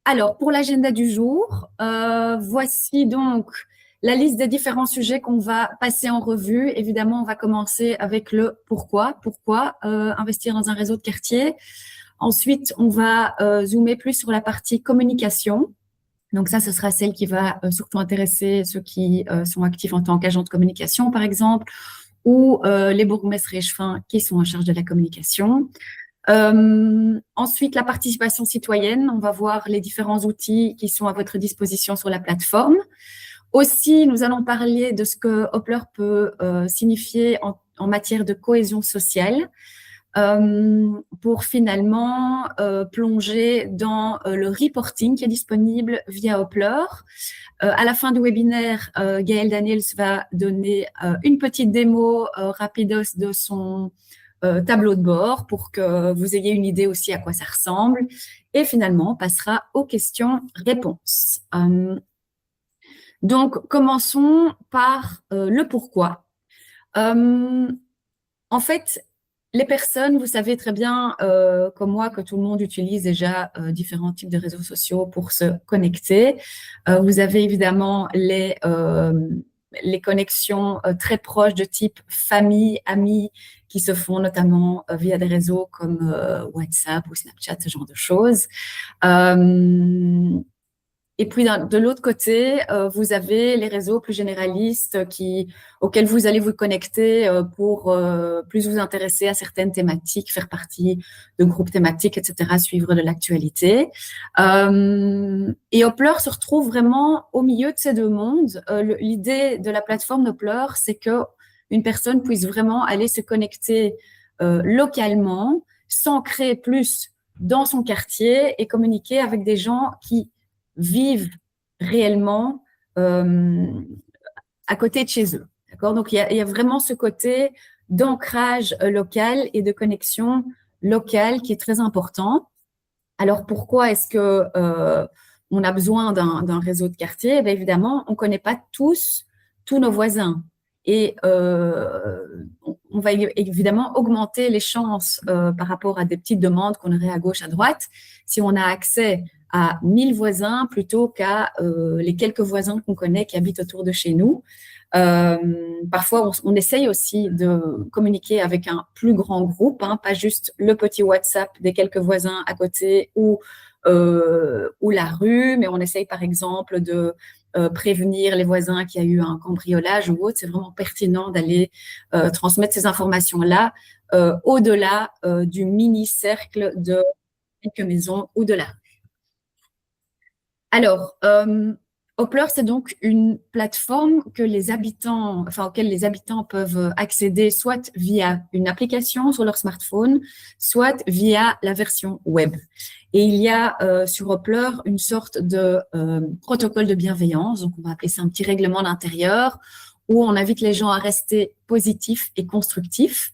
Alors, pour l'agenda du jour, voici donc la liste des différents sujets qu'on va passer en revue. Évidemment, on va commencer avec le pourquoi. Pourquoi investir dans un réseau de quartier? Ensuite, on va zoomer plus sur la partie communication. Donc ça, ce sera celle qui va surtout intéresser ceux qui sont actifs en tant qu'agents de communication, par exemple, ou les bourgmestres et échevins qui sont en charge de la communication. Ensuite, la participation citoyenne. On va voir les différents outils qui sont à votre disposition sur la plateforme. Aussi, nous allons parler de ce que Hoppler peut signifier en matière de cohésion sociale pour finalement plonger dans le reporting qui est disponible via Hoppler. À la fin du webinaire, Gaëlle Daniels va donner une petite démo rapidos de son tableau de bord pour que vous ayez une idée aussi à quoi ça ressemble. Et finalement, on passera aux questions-réponses. Donc, commençons par le pourquoi. En fait, les personnes, vous savez très bien, comme moi, que tout le monde utilise déjà différents types de réseaux sociaux pour se connecter. Vous avez évidemment les connexions très proches de type famille, amis, qui se font notamment via des réseaux comme WhatsApp ou Snapchat, ce genre de choses. Et puis, de l'autre côté, vous avez les réseaux plus généralistes auxquels vous allez vous connecter pour plus vous intéresser à certaines thématiques, faire partie de groupes thématiques, etc., suivre de l'actualité. Et Hoppler se retrouve vraiment au milieu de ces deux mondes. L'idée de la plateforme Hoppler, c'est que une personne puisse vraiment aller se connecter localement, s'ancrer plus dans son quartier et communiquer avec des gens qui vivent réellement à côté de chez eux. D'accord? Donc, il y a vraiment ce côté d'ancrage local et de connexion locale qui est très important. Alors, pourquoi est-ce que on a besoin d'un réseau de quartier? Bien, évidemment, on ne connaît pas tous nos voisins. Et on va évidemment augmenter les chances par rapport à des petites demandes qu'on aurait à gauche, à droite, si on a accès à 1000 voisins plutôt qu'à les quelques voisins qu'on connaît qui habitent autour de chez nous. Parfois, on essaye aussi de communiquer avec un plus grand groupe, hein, pas juste le petit WhatsApp des quelques voisins à côté ou la rue, mais on essaye par exemple de prévenir les voisins qu'il y a eu un cambriolage ou autre. C'est vraiment pertinent d'aller transmettre ces informations-là au-delà du mini-cercle de quelques maisons ou de la rue. Alors, Hoppler, c'est donc une plateforme que auquel les habitants peuvent accéder soit via une application sur leur smartphone, soit via la version web. Et il y a sur Hoppler une sorte de protocole de bienveillance, donc on va appeler ça un petit règlement d'intérieur, où on invite les gens à rester positifs et constructifs.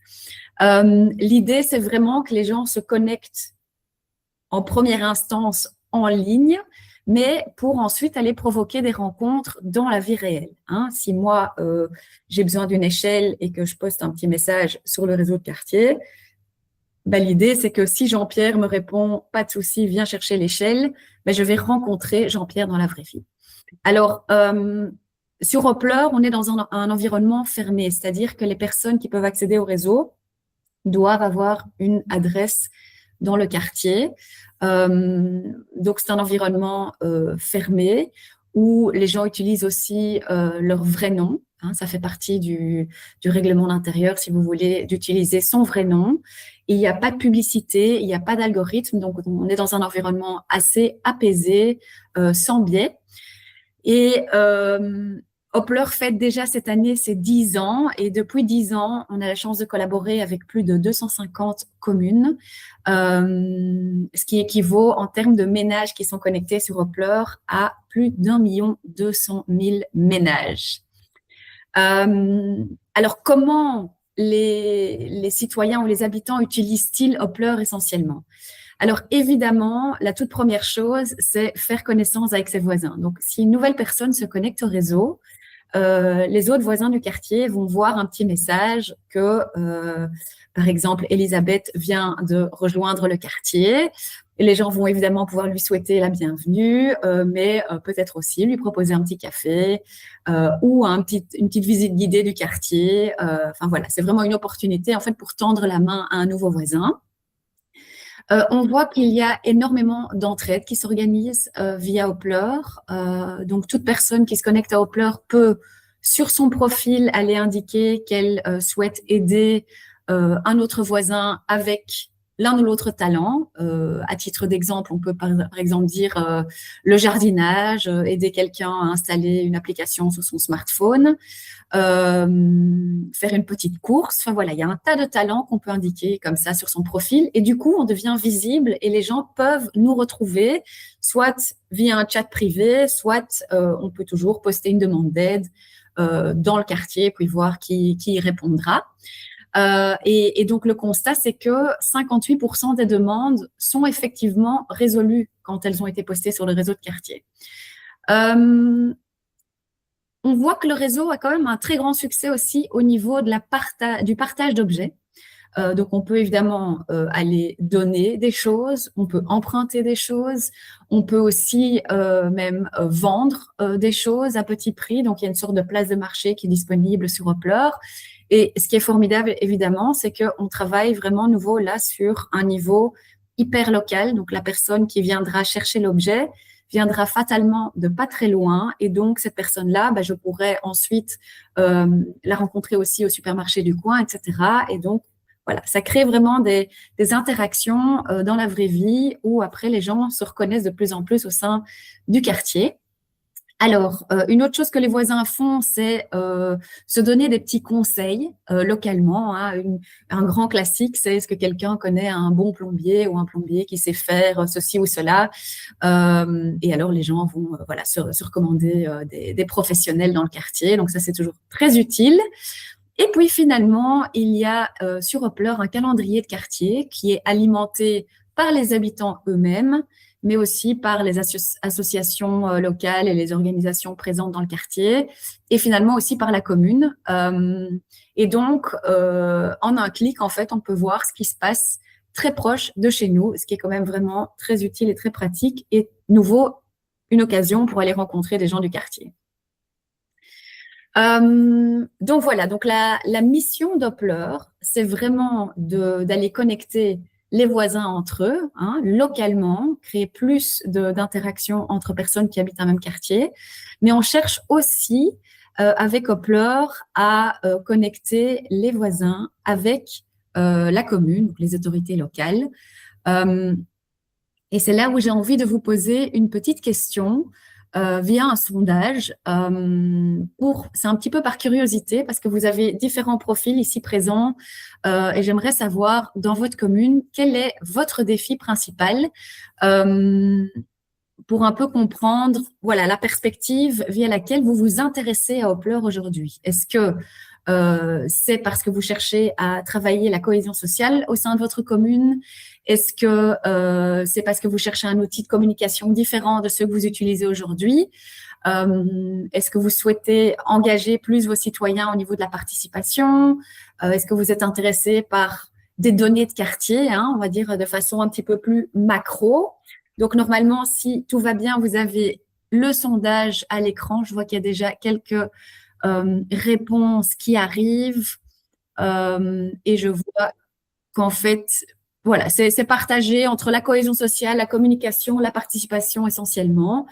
L'idée, c'est vraiment que les gens se connectent en première instance en ligne, mais pour ensuite aller provoquer des rencontres dans la vie réelle. Hein. Si moi, j'ai besoin d'une échelle et que je poste un petit message sur le réseau de quartier, ben, l'idée, c'est que si Jean-Pierre me répond « pas de souci, viens chercher l'échelle », ben, je vais rencontrer Jean-Pierre dans la vraie vie. Alors, sur Hoppler, on est dans un environnement fermé, c'est-à-dire que les personnes qui peuvent accéder au réseau doivent avoir une adresse dans le quartier. Donc, c'est un environnement fermé où les gens utilisent aussi leur vrai nom. Hein, ça fait partie du règlement d'intérieur, si vous voulez, d'utiliser son vrai nom. Et il n'y a pas de publicité, il n'y a pas d'algorithme. Donc, on est dans un environnement assez apaisé, sans biais. Et Hoppler fête déjà cette année ses 10 ans et depuis 10 ans, on a la chance de collaborer avec plus de 250 communes, ce qui équivaut en termes de ménages qui sont connectés sur Hoppler à plus d'1 200 000 ménages. Alors, comment les citoyens ou les habitants utilisent-ils Hoppler essentiellement? Alors, évidemment, la toute première chose, c'est faire connaissance avec ses voisins. Donc, si une nouvelle personne se connecte au réseau, les autres voisins du quartier vont voir un petit message que, par exemple, Elisabeth vient de rejoindre le quartier. Et les gens vont évidemment pouvoir lui souhaiter la bienvenue, mais peut-être aussi lui proposer un petit café ou une petite visite guidée du quartier. Enfin voilà, c'est vraiment une opportunité en fait pour tendre la main à un nouveau voisin. On voit qu'il y a énormément d'entraide qui s'organisent via Hoppler. Donc, toute personne qui se connecte à Hoppler peut, sur son profil, aller indiquer qu'elle souhaite aider un autre voisin avec l'un ou l'autre talent. À titre d'exemple, on peut par exemple dire le jardinage, aider quelqu'un à installer une application sur son smartphone. Faire une petite course. Enfin voilà, il y a un tas de talents qu'on peut indiquer comme ça sur son profil et du coup, on devient visible et les gens peuvent nous retrouver, soit via un chat privé, soit on peut toujours poster une demande d'aide dans le quartier puis voir qui y répondra. Et donc, le constat, c'est que 58% des demandes sont effectivement résolues quand elles ont été postées sur le réseau de quartier. On voit que le réseau a quand même un très grand succès aussi au niveau de du partage d'objets. Donc, on peut évidemment aller donner des choses, on peut emprunter des choses, on peut aussi même vendre des choses à petit prix. Donc, il y a une sorte de place de marché qui est disponible sur Hoppler. Et ce qui est formidable, évidemment, c'est qu'on travaille vraiment nouveau là sur un niveau hyper local. Donc, la personne qui viendra chercher l'objet viendra fatalement de pas très loin. Et donc, cette personne-là, je pourrais ensuite la rencontrer aussi au supermarché du coin, etc. Et donc, voilà, ça crée vraiment des interactions dans la vraie vie où après, les gens se reconnaissent de plus en plus au sein du quartier. Alors, une autre chose que les voisins font, c'est se donner des petits conseils localement. Hein. Un grand classique, c'est est-ce que quelqu'un connaît un bon plombier ou un plombier qui sait faire ceci ou cela. Et alors, les gens vont voilà, se recommander des professionnels dans le quartier. Donc, ça, c'est toujours très utile. Et puis, finalement, il y a sur Hoppler un calendrier de quartier qui est alimenté par les habitants eux-mêmes, mais aussi par les associations locales et les organisations présentes dans le quartier, et finalement aussi par la commune. Et donc, en un clic, en fait, on peut voir ce qui se passe très proche de chez nous, ce qui est quand même vraiment très utile et très pratique, et nouveau, une occasion pour aller rencontrer des gens du quartier. Donc voilà, donc la mission Doppler, c'est vraiment d'aller connecter les voisins entre eux, hein, localement, créer plus d'interactions entre personnes qui habitent un même quartier. Mais on cherche aussi, avec Hoppler, à connecter les voisins avec la commune, donc les autorités locales. Et c'est là où j'ai envie de vous poser une petite question via un sondage. C'est un petit peu par curiosité parce que vous avez différents profils ici présents et j'aimerais savoir dans votre commune quel est votre défi principal pour un peu comprendre voilà, la perspective via laquelle vous vous intéressez à Hoppler aujourd'hui. Est-ce que c'est parce que vous cherchez à travailler la cohésion sociale au sein de votre commune? Est-ce que c'est parce que vous cherchez un outil de communication différent de ceux que vous utilisez aujourd'hui? Est-ce que vous souhaitez engager plus vos citoyens au niveau de la participation? Est-ce que vous êtes intéressé par des données de quartier, hein, on va dire de façon un petit peu plus macro? Donc, normalement, si tout va bien, vous avez le sondage à l'écran. Je vois qu'il y a déjà quelques réponses qui arrivent et je vois qu'en fait, voilà, c'est partagé entre la cohésion sociale, la communication, la participation essentiellement.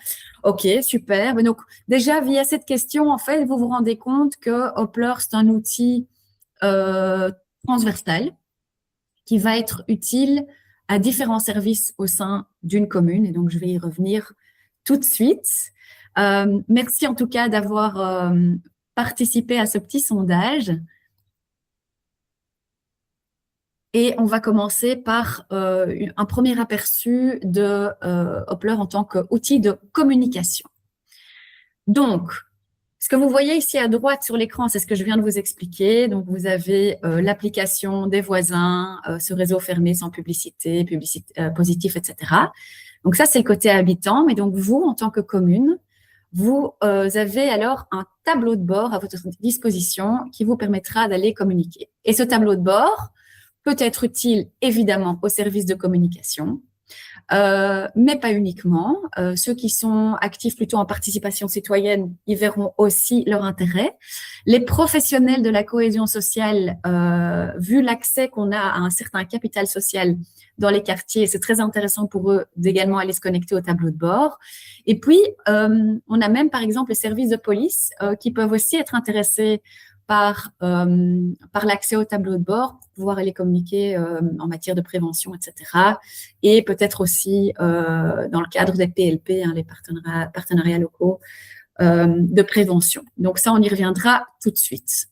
OK, super. Donc, déjà, via cette question, en fait, vous vous rendez compte que Hoppler, c'est un outil transversal qui va être utile à différents services au sein d'une commune. Et donc, je vais y revenir tout de suite. Merci en tout cas d'avoir participé à ce petit sondage. Et on va commencer par un premier aperçu de Hoppler en tant qu'outil de communication. Donc, ce que vous voyez ici à droite sur l'écran, c'est ce que je viens de vous expliquer. Donc, vous avez l'application des voisins, ce réseau fermé sans publicité, positif, etc. Donc, ça, c'est le côté habitant. Mais donc, vous, en tant que commune, vous avez alors un tableau de bord à votre disposition qui vous permettra d'aller communiquer. Et ce tableau de bord peut être utile évidemment au service de communication, mais pas uniquement. Ceux qui sont actifs plutôt en participation citoyenne, ils verront aussi leur intérêt. Les professionnels de la cohésion sociale, vu l'accès qu'on a à un certain capital social dans les quartiers, c'est très intéressant pour eux d'également aller se connecter au tableau de bord. Et puis, on a même par exemple les services de police qui peuvent aussi être intéressés par l'accès au tableau de bord pour pouvoir aller communiquer en matière de prévention, etc. Et peut-être aussi dans le cadre des PLP, les partenariats locaux de prévention. Donc ça, on y reviendra tout de suite.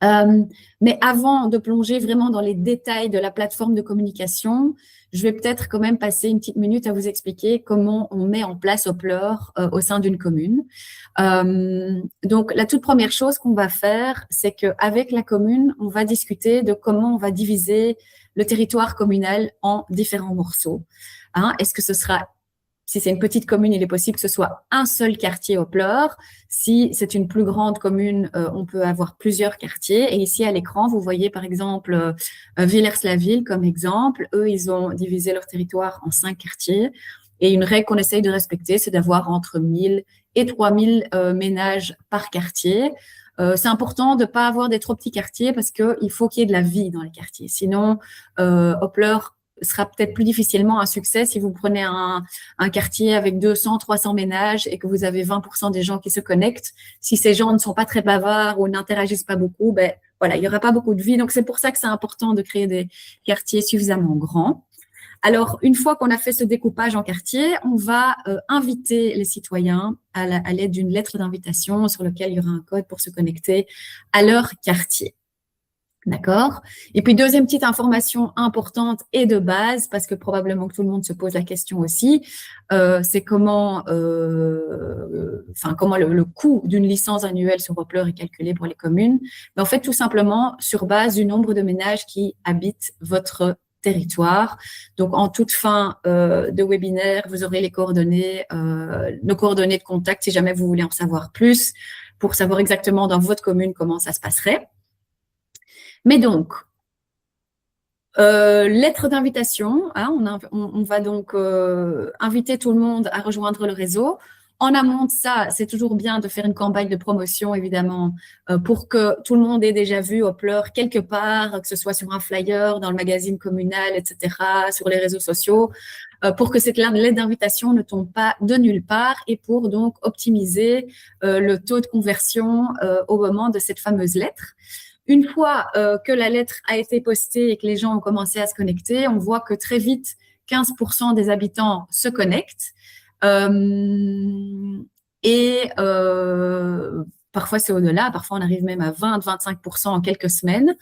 Mais avant de plonger vraiment dans les détails de la plateforme de communication, je vais peut-être quand même passer une petite minute à vous expliquer comment on met en place Hoppler au sein d'une commune. Donc, la toute première chose qu'on va faire, c'est qu'avec la commune, on va discuter de comment on va diviser le territoire communal en différents morceaux. Est-ce que ce sera... Si c'est une petite commune, il est possible que ce soit un seul quartier Hoppler. Si c'est une plus grande commune, on peut avoir plusieurs quartiers. Et ici, à l'écran, vous voyez par exemple Villers-la-Ville comme exemple. Eux, ils ont divisé leur territoire en 5 quartiers. Et une règle qu'on essaye de respecter, c'est d'avoir entre 1000 et 3000 ménages par quartier. C'est important de ne pas avoir des trop petits quartiers parce qu'il faut qu'il y ait de la vie dans les quartiers. Sinon, Hoppler sera peut-être plus difficilement un succès si vous prenez un quartier avec 200, 300 ménages et que vous avez 20% des gens qui se connectent. Si ces gens ne sont pas très bavards ou n'interagissent pas beaucoup, ben voilà, il n'y aura pas beaucoup de vie. Donc, c'est pour ça que c'est important de créer des quartiers suffisamment grands. Alors, une fois qu'on a fait ce découpage en quartiers, on va inviter les citoyens à l'aide d'une lettre d'invitation sur laquelle il y aura un code pour se connecter à leur quartier. D'accord. Et puis, deuxième petite information importante et de base, parce que probablement que tout le monde se pose la question aussi, c'est comment le coût d'une licence annuelle sur Hoppler est calculé pour les communes. Mais en fait, tout simplement, sur base du nombre de ménages qui habitent votre territoire. Donc, en toute fin de webinaire, vous aurez les coordonnées, nos coordonnées de contact si jamais vous voulez en savoir plus, pour savoir exactement dans votre commune comment ça se passerait. Mais donc, lettre d'invitation, on va donc inviter tout le monde à rejoindre le réseau. En amont de ça, c'est toujours bien de faire une campagne de promotion, évidemment, pour que tout le monde ait déjà vu Hoppler quelque part, que ce soit sur un flyer, dans le magazine communal, etc., sur les réseaux sociaux, pour que cette lettre d'invitation ne tombe pas de nulle part et pour donc optimiser le taux de conversion au moment de cette fameuse lettre. Une fois que la lettre a été postée et que les gens ont commencé à se connecter, on voit que très vite, 15% des habitants se connectent. Parfois, c'est au-delà. Parfois, on arrive même à 20-25% en quelques semaines.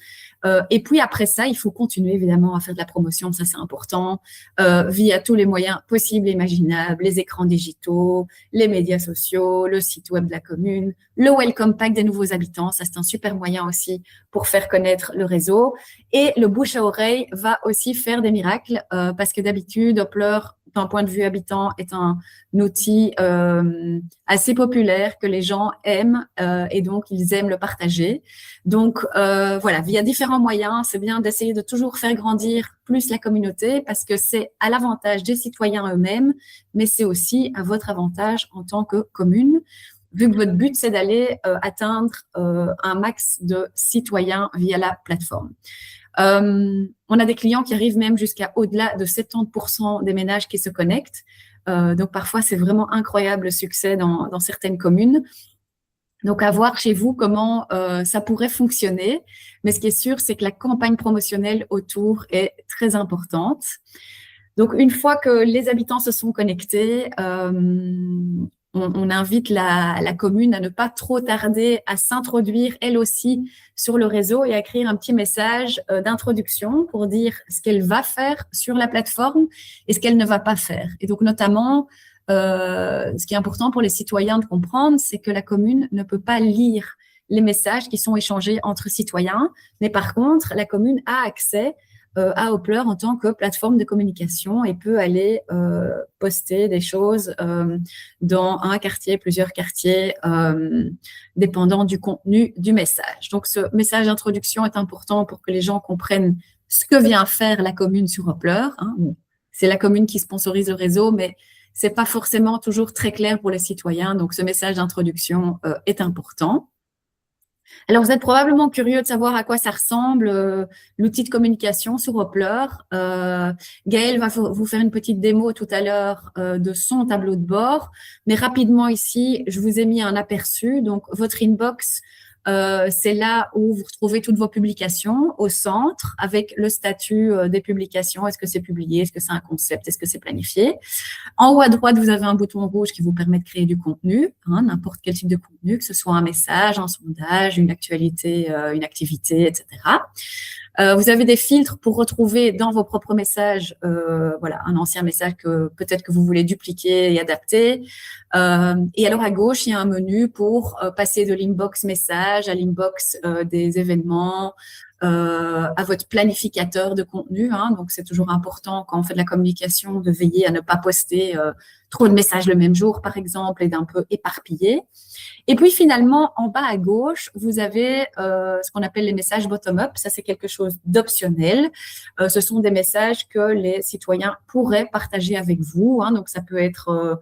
Et puis, après ça, il faut continuer, évidemment, à faire de la promotion. Ça, c'est important. Via tous les moyens possibles et imaginables, les écrans digitaux, les médias sociaux, le site web de la commune, le welcome pack des nouveaux habitants. Ça, c'est un super moyen aussi pour faire connaître le réseau. Et le bouche à oreille va aussi faire des miracles parce que d'habitude, Hoppler, d'un point de vue habitant, est un outil assez populaire que les gens aiment et donc ils aiment le partager. Donc voilà, via différents moyens, c'est bien d'essayer de toujours faire grandir plus la communauté parce que c'est à l'avantage des citoyens eux-mêmes, mais c'est aussi à votre avantage en tant que commune, vu que votre but, c'est d'aller atteindre un max de citoyens via la plateforme. On a des clients qui arrivent même jusqu'à au-delà de 70% des ménages qui se connectent. Donc, parfois, c'est vraiment incroyable le succès dans certaines communes. Donc, à voir chez vous comment ça pourrait fonctionner. Mais ce qui est sûr, c'est que la campagne promotionnelle autour est très importante. Donc, une fois que les habitants se sont connectés, on invite la commune à ne pas trop tarder à s'introduire, elle aussi, sur le réseau et à écrire un petit message d'introduction pour dire ce qu'elle va faire sur la plateforme et ce qu'elle ne va pas faire. Et donc, notamment, ce qui est important pour les citoyens de comprendre, c'est que la commune ne peut pas lire les messages qui sont échangés entre citoyens, mais par contre, la commune a accès à Hoppler en tant que plateforme de communication et peut aller poster des choses dans un quartier, plusieurs quartiers, dépendant du contenu du message. Donc, ce message d'introduction est important pour que les gens comprennent ce que vient faire la commune sur Hoppler. Hein. Bon, c'est la commune qui sponsorise le réseau, mais c'est pas forcément toujours très clair pour les citoyens. Donc, ce message d'introduction est important. Alors, vous êtes probablement curieux de savoir à quoi ça ressemble, l'outil de communication sur Hoppler. Gaëlle va vous faire une petite démo tout à l'heure de son tableau de bord. Mais rapidement ici, je vous ai mis un aperçu. Donc, votre inbox, c'est là où vous retrouvez toutes vos publications au centre avec le statut des publications. Est-ce que c'est publié? Est-ce que c'est un concept? Est-ce que c'est planifié? En haut à droite, vous avez un bouton rouge qui vous permet de créer du contenu, hein, n'importe quel type de contenu, que ce soit un message, un sondage, une actualité, une activité, etc. Vous avez des filtres pour retrouver dans vos propres messages, voilà, un ancien message que peut-être que vous voulez dupliquer et adapter. Et alors à gauche, il y a un menu pour passer de l'inbox message à l'inbox des événements, à votre planificateur de contenu. Hein. Donc, c'est toujours important quand on fait de la communication de veiller à ne pas poster trop de messages le même jour, par exemple, et d'un peu éparpiller. Et puis, finalement, en bas à gauche, vous avez ce qu'on appelle les messages bottom-up. Ça, c'est quelque chose d'optionnel. Ce sont des messages que les citoyens pourraient partager avec vous. Hein. Donc, ça peut être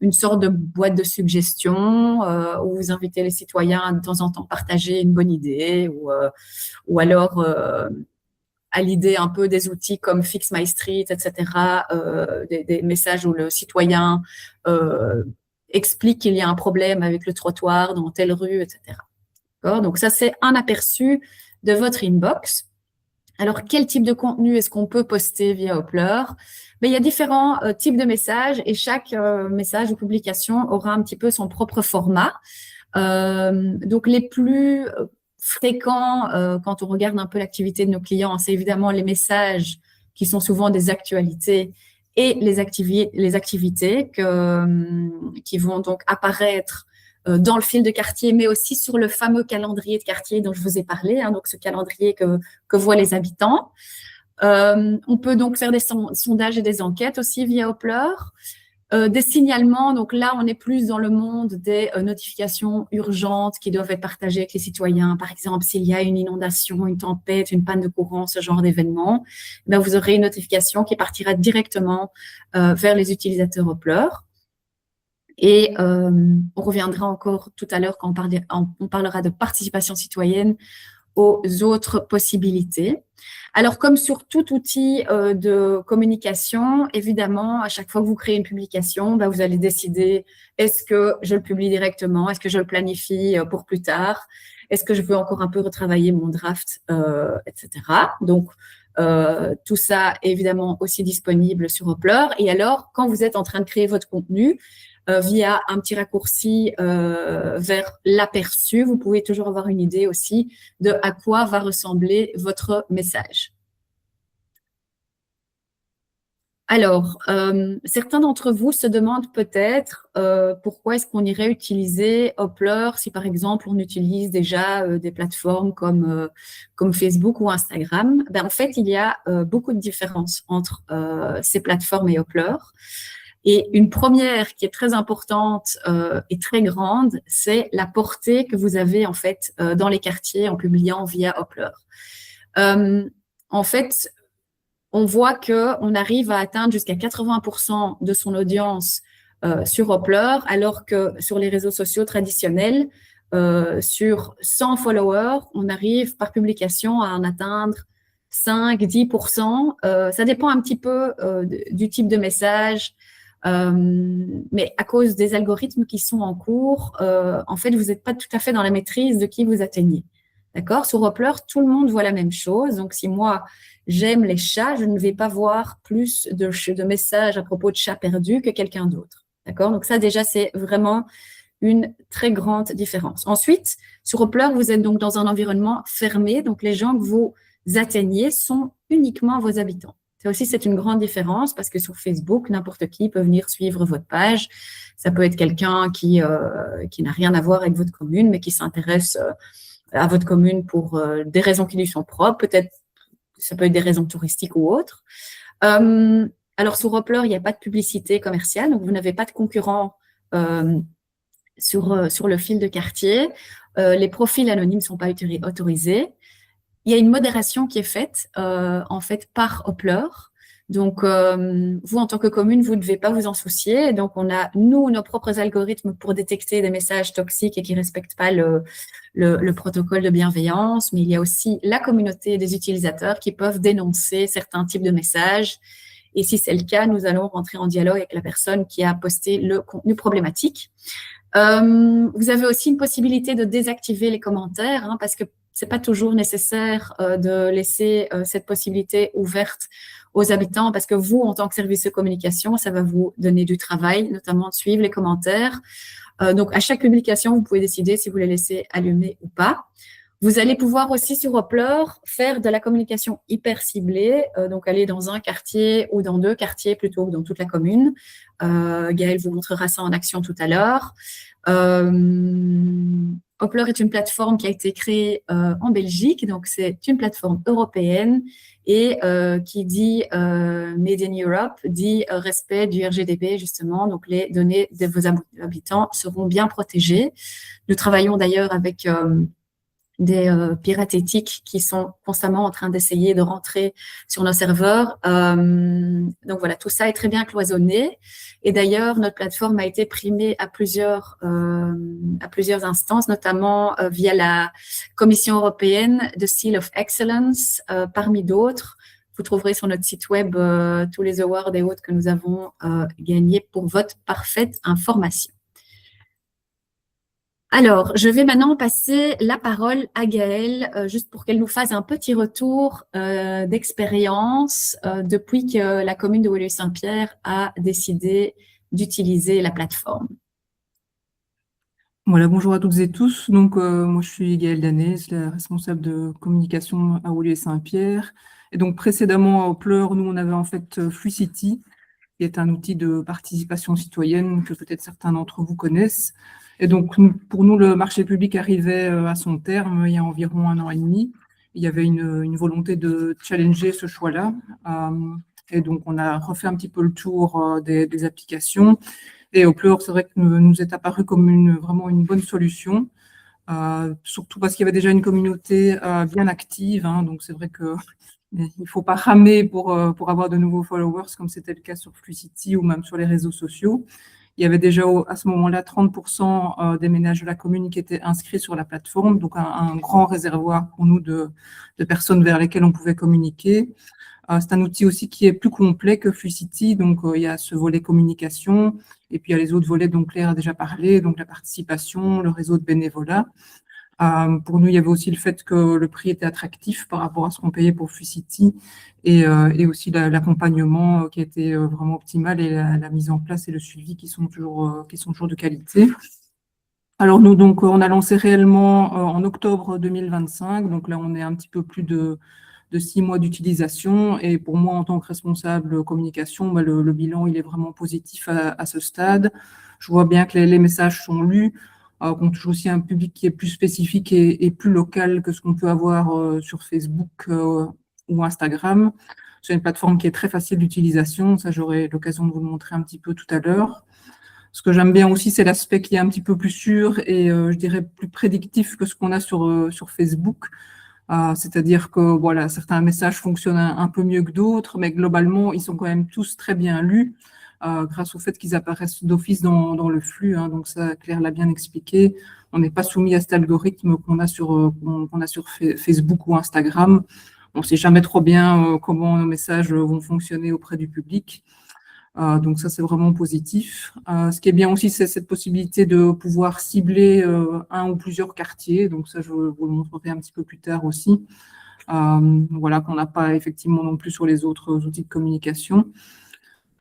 une sorte de boîte de suggestions où vous invitez les citoyens à de temps en temps partager une bonne idée ou alors à l'idée un peu des outils comme Fix My Street, etc., des messages où le citoyen explique qu'il y a un problème avec le trottoir dans telle rue, etc. Donc ça, c'est un aperçu de votre inbox. Alors, quel type de contenu est-ce qu'on peut poster via Hoppler? Mais il y a différents types de messages et chaque message ou publication aura un petit peu son propre format. Donc, les plus fréquents, quand on regarde un peu l'activité de nos clients, c'est évidemment les messages qui sont souvent des actualités et les activités qui vont donc apparaître dans le fil de quartier, mais aussi sur le fameux calendrier de quartier dont je vous ai parlé, hein, donc ce calendrier que voient les habitants. On peut donc faire des sondages et des enquêtes aussi via Hoppler. Des signalements, donc là, on est plus dans le monde des notifications urgentes qui doivent être partagées avec les citoyens. Par exemple, s'il y a une inondation, une tempête, une panne de courant, ce genre d'événement, ben, vous aurez une notification qui partira directement vers les utilisateurs Hoppler. Et on reviendra encore tout à l'heure quand on parlera de participation citoyenne aux autres possibilités. Alors, comme sur tout outil de communication, évidemment, à chaque fois que vous créez une publication, ben, vous allez décider est-ce que je le publie directement, est-ce que je le planifie pour plus tard, est-ce que je veux encore un peu retravailler mon draft, etc. Donc, tout ça est évidemment aussi disponible sur Hoppler. Et alors, quand vous êtes en train de créer votre contenu, via un petit raccourci vers l'aperçu, vous pouvez toujours avoir une idée aussi de à quoi va ressembler votre message. Alors, certains d'entre vous se demandent peut-être pourquoi est-ce qu'on irait utiliser Hoppler si, par exemple, on utilise déjà des plateformes comme Facebook ou Instagram. Ben, en fait, il y a beaucoup de différences entre ces plateformes et Hoppler. Et une première qui est très importante et très grande, c'est la portée que vous avez en fait dans les quartiers en publiant via Hoppler. En fait, on voit qu'on arrive à atteindre jusqu'à 80% de son audience sur Hoppler, alors que sur les réseaux sociaux traditionnels, sur 100 followers, on arrive par publication à en atteindre 5-10%. Ça dépend un petit peu du type de message. Mais à cause des algorithmes qui sont en cours, en fait, vous n'êtes pas tout à fait dans la maîtrise de qui vous atteignez. D'accord? Sur Hoppler, tout le monde voit la même chose. Donc, si moi, j'aime les chats, je ne vais pas voir plus de messages à propos de chats perdus que quelqu'un d'autre. D'accord? Donc, ça, déjà, c'est vraiment une très grande différence. Ensuite, sur Hoppler, vous êtes donc dans un environnement fermé. Donc, les gens que vous atteignez sont uniquement vos habitants. Ça aussi, c'est une grande différence parce que sur Facebook, n'importe qui peut venir suivre votre page. Ça peut être quelqu'un qui n'a rien à voir avec votre commune, mais qui s'intéresse à votre commune pour des raisons qui lui sont propres. Peut-être ça peut être des raisons touristiques ou autres. Alors, sur Hoppler, il n'y a pas de publicité commerciale, donc vous n'avez pas de concurrent sur le fil de quartier. Les profils anonymes ne sont pas autorisés. Il y a une modération qui est faite, en fait, par Hoppler. Donc, vous, en tant que commune, vous ne devez pas vous en soucier. Donc, on a, nous, nos propres algorithmes pour détecter des messages toxiques et qui ne respectent pas le protocole de bienveillance. Mais il y a aussi la communauté des utilisateurs qui peuvent dénoncer certains types de messages. Et si c'est le cas, nous allons rentrer en dialogue avec la personne qui a posté le contenu problématique. Vous avez aussi une possibilité de désactiver les commentaires, hein, parce que c'est pas toujours nécessaire de laisser cette possibilité ouverte aux habitants, parce que vous, en tant que service de communication, ça va vous donner du travail, notamment de suivre les commentaires. Donc, à chaque publication, vous pouvez décider si vous les laissez allumer ou pas. Vous allez pouvoir aussi sur Hoppler faire de la communication hyper ciblée, donc aller dans un quartier ou dans 2 quartiers plutôt que dans toute la commune. Gaëlle vous montrera ça en action tout à l'heure. Hoppler est une plateforme qui a été créée en Belgique, donc c'est une plateforme européenne et qui dit Made in Europe, dit respect du RGDP justement, donc les données de vos habitants seront bien protégées. Nous travaillons d'ailleurs avec des pirates éthiques qui sont constamment en train d'essayer de rentrer sur nos serveurs. Donc voilà, tout ça est très bien cloisonné. Et d'ailleurs, notre plateforme a été primée à plusieurs instances, notamment via la Commission européenne de Seal of Excellence, parmi d'autres. Vous trouverez sur notre site web tous les awards et autres que nous avons gagnés pour votre parfaite information. Alors, je vais maintenant passer la parole à Gaëlle, juste pour qu'elle nous fasse un petit retour d'expérience depuis que la commune de Woluwe-Saint-Pierre a décidé d'utiliser la plateforme. Voilà, bonjour à toutes et tous. Donc, moi, je suis Gaëlle Danez, la responsable de communication à Woluwe-Saint-Pierre. Et donc, précédemment, à Hoppler, nous, on avait en fait Flucity, qui est un outil de participation citoyenne que peut-être certains d'entre vous connaissent. Et donc, pour nous, le marché public arrivait à son terme il y a environ 1 an et demi. Il y avait une volonté de challenger ce choix-là. Et donc, on a refait un petit peu le tour des applications. Et Hoppler, c'est vrai que nous est apparu comme vraiment une bonne solution, surtout parce qu'il y avait déjà une communauté bien active. Hein, donc, c'est vrai que il ne faut pas ramer pour avoir de nouveaux followers, comme c'était le cas sur Flucity ou même sur les réseaux sociaux. Il y avait déjà à ce moment-là 30% des ménages de la commune qui étaient inscrits sur la plateforme, donc un grand réservoir pour nous de personnes vers lesquelles on pouvait communiquer. C'est un outil aussi qui est plus complet que Flucity, donc il y a ce volet communication, et puis il y a les autres volets dont Claire a déjà parlé, donc la participation, le réseau de bénévolat. Pour nous, il y avait aussi le fait que le prix était attractif par rapport à ce qu'on payait pour Flucity et aussi l'accompagnement qui était vraiment optimal et la mise en place et le suivi qui sont toujours de qualité. Alors nous, donc, on a lancé réellement en octobre 2025, donc là, on est un petit peu plus de 6 mois d'utilisation et pour moi, en tant que responsable communication, le bilan, il est vraiment positif à ce stade. Je vois bien que les messages sont lus, qu'on touche aussi un public qui est plus spécifique et plus local que ce qu'on peut avoir sur Facebook ou Instagram. C'est une plateforme qui est très facile d'utilisation, ça j'aurai l'occasion de vous le montrer un petit peu tout à l'heure. Ce que j'aime bien aussi, c'est l'aspect qui est un petit peu plus sûr et je dirais plus prédictif que ce qu'on a sur Facebook. C'est-à-dire que voilà, certains messages fonctionnent un peu mieux que d'autres, mais globalement, ils sont quand même tous très bien lus grâce au fait qu'ils apparaissent d'office dans le flux. Hein, donc ça, Claire l'a bien expliqué. On n'est pas soumis à cet algorithme qu'on a sur Facebook ou Instagram. On ne sait jamais trop bien comment nos messages vont fonctionner auprès du public. Donc ça, c'est vraiment positif. Ce qui est bien aussi, c'est cette possibilité de pouvoir cibler un ou plusieurs quartiers. Donc ça, je vous le montrerai un petit peu plus tard aussi. Voilà, qu'on n'a pas effectivement non plus sur les autres outils de communication.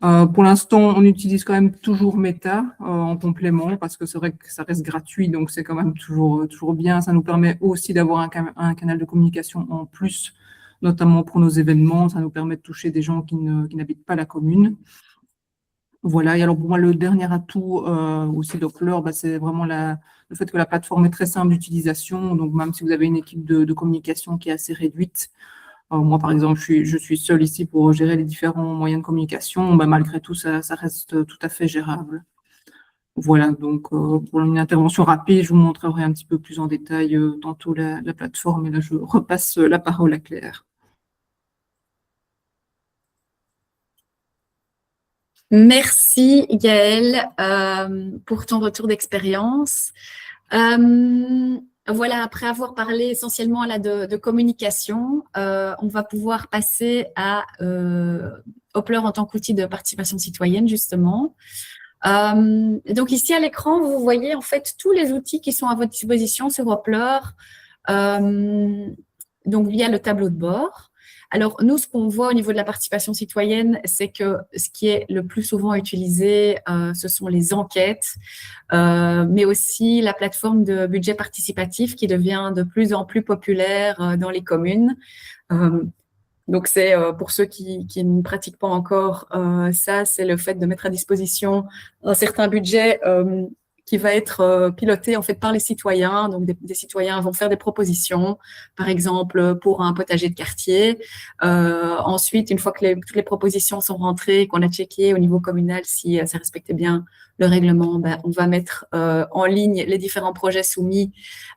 Pour l'instant, on utilise quand même toujours Meta en complément parce que c'est vrai que ça reste gratuit, donc c'est quand même toujours bien. Ça nous permet aussi d'avoir un canal de communication en plus, notamment pour nos événements. Ça nous permet de toucher des gens qui n'habitent pas la commune. Voilà, et alors pour moi, le dernier atout aussi d'Hoppler, c'est vraiment le fait que la plateforme est très simple d'utilisation. Donc, même si vous avez une équipe de communication qui est assez réduite, Moi, par exemple, je suis seule ici pour gérer les différents moyens de communication. Malgré tout, ça reste tout à fait gérable. Voilà, donc pour une intervention rapide, je vous montrerai un petit peu plus en détail tantôt la plateforme. Et là, je repasse la parole à Claire. Merci Gaëlle pour ton retour d'expérience. Voilà, après avoir parlé essentiellement là de communication, on va pouvoir passer à Hoppler en tant qu'outil de participation citoyenne, justement. Donc ici à l'écran, vous voyez en fait tous les outils qui sont à votre disposition sur Hoppler, donc via le tableau de bord. Alors, nous, ce qu'on voit au niveau de la participation citoyenne, c'est que ce qui est le plus souvent utilisé, ce sont les enquêtes, mais aussi la plateforme de budget participatif qui devient de plus en plus populaire dans les communes. Donc, c'est pour ceux qui ne pratiquent pas encore ça, c'est le fait de mettre à disposition un certain budget qui va être piloté en fait par les citoyens. Donc, des citoyens vont faire des propositions, par exemple pour un potager de quartier. Ensuite, une fois que toutes les propositions sont rentrées, qu'on a checké au niveau communal si ça respectait bien le règlement, on va mettre en ligne les différents projets soumis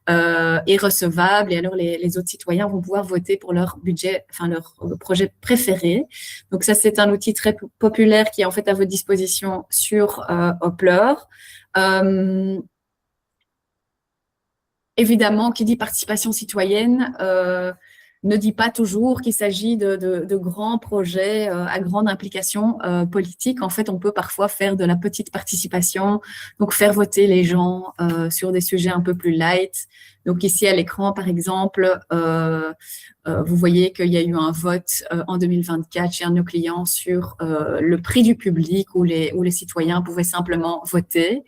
et recevables. Et alors, les autres citoyens vont pouvoir voter pour leur budget, enfin leur projet préféré. Donc, ça, c'est un outil très populaire qui est en fait à votre disposition sur Hoppler. Évidemment, qui dit participation citoyenne ne dit pas toujours qu'il s'agit de grands projets à grande implication politique. En fait, on peut parfois faire de la petite participation, donc faire voter les gens sur des sujets un peu plus light. Donc ici à l'écran, par exemple, vous voyez qu'il y a eu un vote en 2024 chez un de nos clients sur le prix du public où les citoyens pouvaient simplement voter.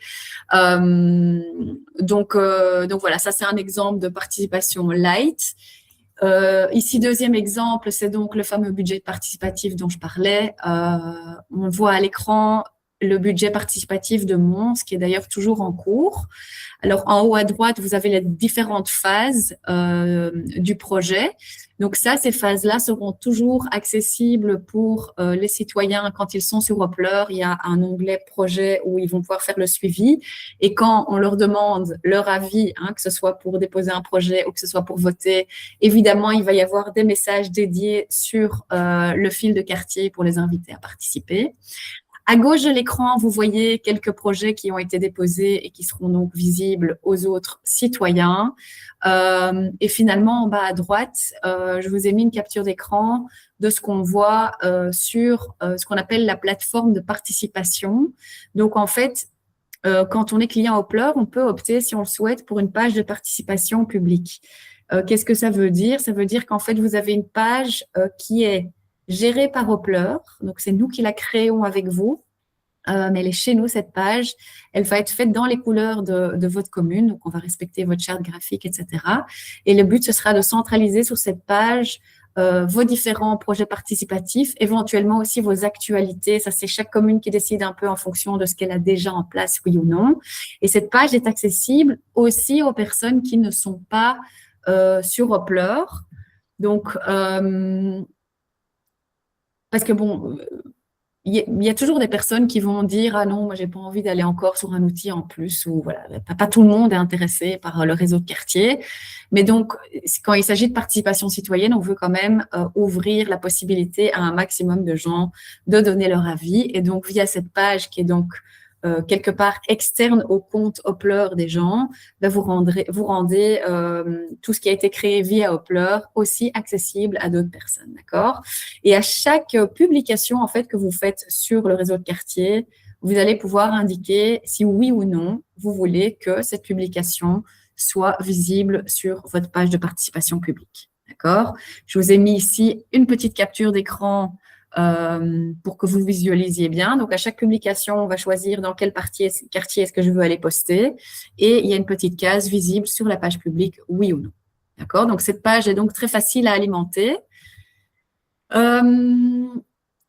Donc voilà, ça c'est un exemple de participation light. Ici, deuxième exemple, c'est donc le fameux budget participatif dont je parlais. On voit à l'écran le budget participatif de Mons, qui est d'ailleurs toujours en cours. Alors, en haut à droite, vous avez les différentes phases du projet. Donc ça, ces phases-là seront toujours accessibles pour les citoyens quand ils sont sur Hoppler. Il y a un onglet projet où ils vont pouvoir faire le suivi. Et quand on leur demande leur avis, que ce soit pour déposer un projet ou que ce soit pour voter, évidemment, il va y avoir des messages dédiés sur le fil de quartier pour les inviter à participer. À gauche de l'écran, vous voyez quelques projets qui ont été déposés et qui seront donc visibles aux autres citoyens. Et finalement, en bas à droite, je vous ai mis une capture d'écran de ce qu'on voit sur ce qu'on appelle la plateforme de participation. Donc, en fait, quand on est client Hoppler, on peut opter, si on le souhaite, pour une page de participation publique. Qu'est-ce que ça veut dire? Ça veut dire qu'en fait, vous avez une page qui est gérée par Hoppler. Donc, c'est nous qui la créons avec vous. Mais elle est chez nous, cette page. Elle va être faite dans les couleurs de votre commune. Donc, on va respecter votre charte graphique, etc. Et le but, ce sera de centraliser sur cette page vos différents projets participatifs, éventuellement aussi vos actualités. Ça, c'est chaque commune qui décide un peu en fonction de ce qu'elle a déjà en place, oui ou non. Et cette page est accessible aussi aux personnes qui ne sont pas sur Hoppler. Donc, parce que bon, il y a toujours des personnes qui vont dire ah non, moi j'ai pas envie d'aller encore sur un outil en plus, ou voilà, pas tout le monde est intéressé par le réseau de quartier. Mais donc, quand il s'agit de participation citoyenne, on veut quand même ouvrir la possibilité à un maximum de gens de donner leur avis. Et donc, via cette page qui est donc quelque part externe au compte Hoppler des gens, vous rendez tout ce qui a été créé via Hoppler aussi accessible à d'autres personnes, d'accord? Et à chaque publication en fait que vous faites sur le réseau de quartier, vous allez pouvoir indiquer si oui ou non vous voulez que cette publication soit visible sur votre page de participation publique, d'accord? Je vous ai mis ici une petite capture d'écran pour que vous visualisiez bien. Donc, à chaque publication, on va choisir dans quel quartier est-ce que je veux aller poster. Et il y a une petite case visible sur la page publique, oui ou non. D'accord? Donc, cette page est donc très facile à alimenter.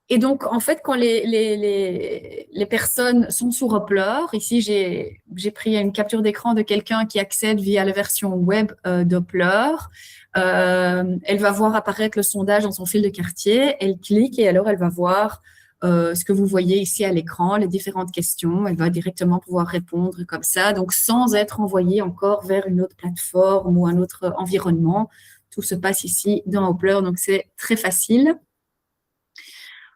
Et donc, en fait, quand les personnes sont sous Hoppler, ici, j'ai pris une capture d'écran de quelqu'un qui accède via la version web d'Hoppler. Elle va voir apparaître le sondage dans son fil de quartier. Elle clique et alors elle va voir ce que vous voyez ici à l'écran, les différentes questions. Elle va directement pouvoir répondre comme ça, donc sans être envoyée encore vers une autre plateforme ou un autre environnement. Tout se passe ici dans Hoppler, donc c'est très facile.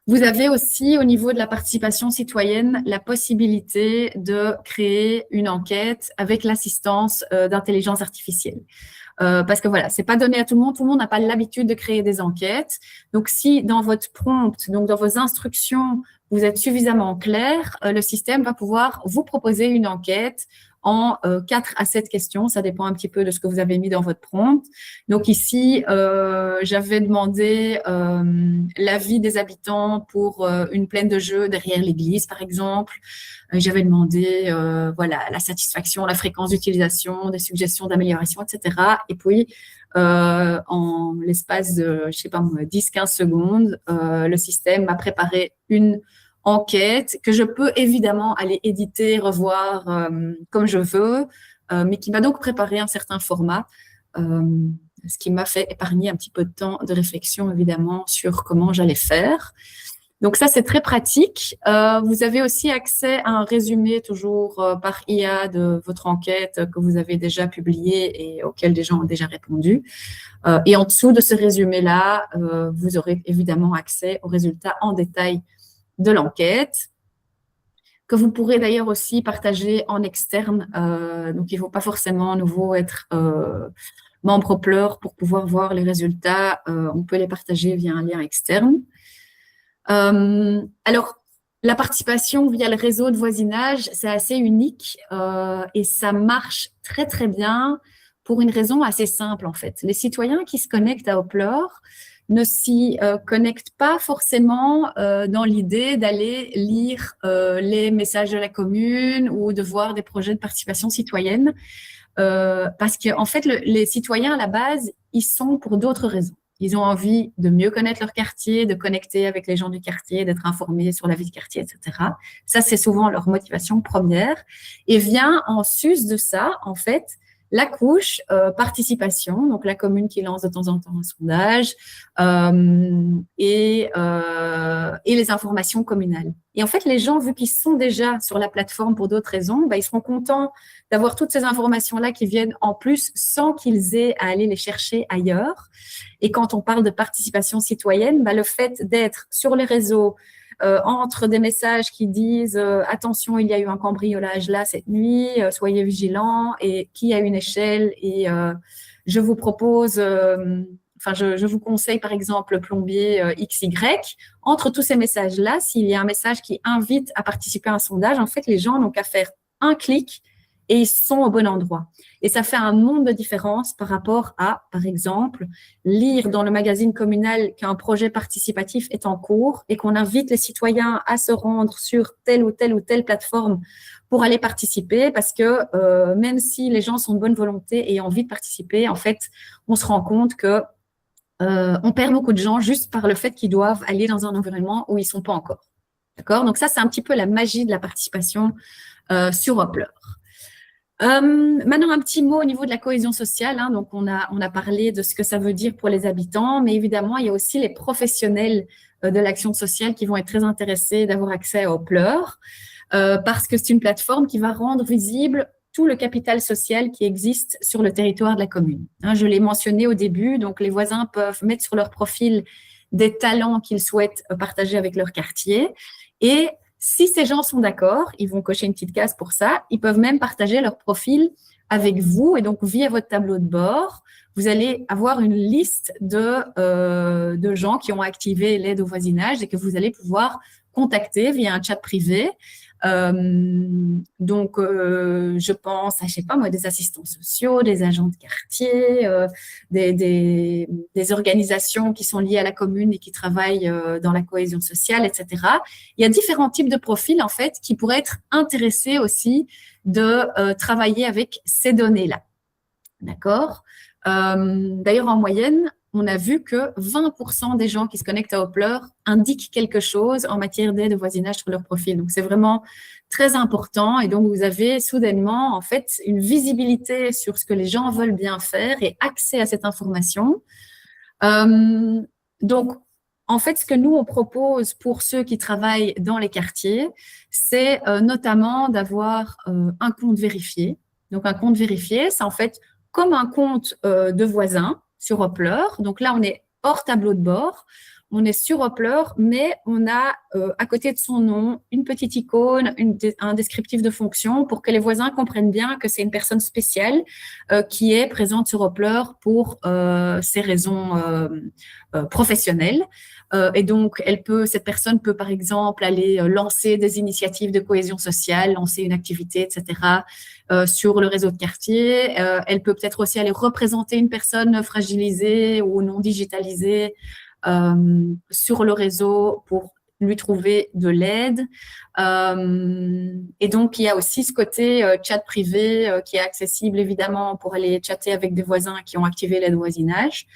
Vous avez aussi, au niveau de la participation citoyenne, la possibilité de créer une enquête avec l'assistance d'intelligence artificielle. Parce que voilà, c'est pas donné à tout le monde n'a pas l'habitude de créer des enquêtes. Donc, si dans votre prompt, donc dans vos instructions, vous êtes suffisamment clair, le système va pouvoir vous proposer une enquête en 4 à 7 questions. Ça dépend un petit peu de ce que vous avez mis dans votre prompt. Donc ici, j'avais demandé l'avis des habitants pour une plaine de jeux derrière l'église, par exemple. J'avais demandé voilà, la satisfaction, la fréquence d'utilisation, des suggestions d'amélioration, etc. Et puis, en l'espace de, je sais pas moi, 10-15 secondes, le système m'a préparé une enquête que je peux évidemment aller éditer, revoir comme je veux, mais qui m'a donc préparé un certain format, ce qui m'a fait épargner un petit peu de temps de réflexion, évidemment, sur comment j'allais faire. Donc ça, c'est très pratique. Vous avez aussi accès à un résumé toujours par IA de votre enquête que vous avez déjà publiée et auquel des gens ont déjà répondu. Et en dessous de ce résumé-là, vous aurez évidemment accès aux résultats en détail de l'enquête, que vous pourrez d'ailleurs aussi partager en externe. Donc, il ne faut pas forcément à nouveau être membre Hoppler pour pouvoir voir les résultats. On peut les partager via un lien externe. Alors, la participation via le réseau de voisinage, c'est assez unique et ça marche très, très bien pour une raison assez simple, en fait. Les citoyens qui se connectent à Hoppler ne s'y connectent pas forcément dans l'idée d'aller lire les messages de la commune ou de voir des projets de participation citoyenne parce qu'en fait, les citoyens, à la base, ils sont pour d'autres raisons. Ils ont envie de mieux connaître leur quartier, de connecter avec les gens du quartier, d'être informés sur la vie du quartier, etc. Ça, c'est souvent leur motivation première. Et vient en sus de ça, en fait, la couche participation, donc la commune qui lance de temps en temps un sondage et les informations communales. Et en fait, les gens, vu qu'ils sont déjà sur la plateforme pour d'autres raisons, ils seront contents d'avoir toutes ces informations-là qui viennent en plus sans qu'ils aient à aller les chercher ailleurs. Et quand on parle de participation citoyenne, le fait d'être sur les réseaux, entre des messages qui disent attention, il y a eu un cambriolage là cette nuit, soyez vigilants, et qui a une échelle, et je vous propose, je vous conseille par exemple le plombier XY. Entre tous ces messages-là, s'il y a un message qui invite à participer à un sondage, en fait, les gens n'ont qu'à faire un clic et ils sont au bon endroit. Et ça fait un monde de différence par rapport à, par exemple, lire dans le magazine communal qu'un projet participatif est en cours et qu'on invite les citoyens à se rendre sur telle ou telle ou telle plateforme pour aller participer, parce que même si les gens sont de bonne volonté et ont envie de participer, en fait, on se rend compte que on perd beaucoup de gens juste par le fait qu'ils doivent aller dans un environnement où ils ne sont pas encore. D'accord ? Donc ça, c'est un petit peu la magie de la participation sur Hoppler. Maintenant, un petit mot au niveau de la cohésion sociale. Donc, on a parlé de ce que ça veut dire pour les habitants, mais évidemment, il y a aussi les professionnels de l'action sociale qui vont être très intéressés d'avoir accès à Hoppler parce que c'est une plateforme qui va rendre visible tout le capital social qui existe sur le territoire de la commune. Je l'ai mentionné au début, donc les voisins peuvent mettre sur leur profil des talents qu'ils souhaitent partager avec leur quartier et si ces gens sont d'accord, ils vont cocher une petite case pour ça. Ils peuvent même partager leur profil avec vous. Et donc, via votre tableau de bord, vous allez avoir une liste de gens qui ont activé l'aide au voisinage et que vous allez pouvoir contacter via un chat privé. Je pense à, je sais pas moi, des assistants sociaux, des agents de quartier, des organisations qui sont liées à la commune et qui travaillent dans la cohésion sociale, etc. Il y a différents types de profils, en fait, qui pourraient être intéressés aussi de travailler avec ces données-là. D'accord ? D'ailleurs, en moyenne, on a vu que 20% des gens qui se connectent à Hoppler indiquent quelque chose en matière d'aide au voisinage sur leur profil. Donc, c'est vraiment très important. Et donc, vous avez soudainement, en fait, une visibilité sur ce que les gens veulent bien faire et accès à cette information. Donc, en fait, ce que nous, on propose pour ceux qui travaillent dans les quartiers, c'est notamment d'avoir un compte vérifié. Donc, un compte vérifié, c'est en fait comme un compte de voisin sur Hoppler. Donc là, on est hors tableau de bord. On est sur Hoppler, mais on a à côté de son nom une petite icône, un descriptif de fonction pour que les voisins comprennent bien que c'est une personne spéciale qui est présente sur Hoppler pour ses raisons professionnelles. Et donc, cette personne peut, par exemple, aller lancer des initiatives de cohésion sociale, lancer une activité, etc., sur le réseau de quartier. Elle peut peut-être aussi aller représenter une personne fragilisée ou non digitalisée sur le réseau pour lui trouver de l'aide. Et donc, il y a aussi ce côté chat privé qui est accessible, évidemment, pour aller chatter avec des voisins qui ont activé l'aide au voisinage.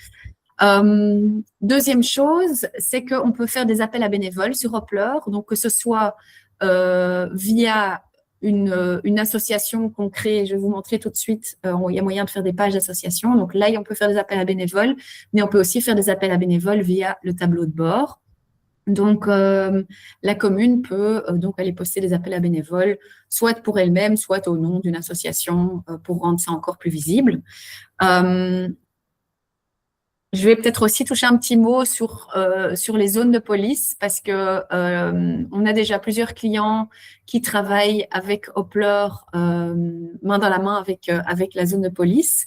Deuxième chose, c'est qu'on peut faire des appels à bénévoles sur Hoppler, donc que ce soit via une association qu'on crée, je vais vous montrer tout de suite, il y a moyen de faire des pages d'association, donc là, on peut faire des appels à bénévoles, mais on peut aussi faire des appels à bénévoles via le tableau de bord. Donc, la commune peut donc aller poster des appels à bénévoles, soit pour elle-même, soit au nom d'une association pour rendre ça encore plus visible. Je vais peut-être aussi toucher un petit mot sur les zones de police parce que on a déjà plusieurs clients qui travaillent avec Hoppler main dans la main avec la zone de police.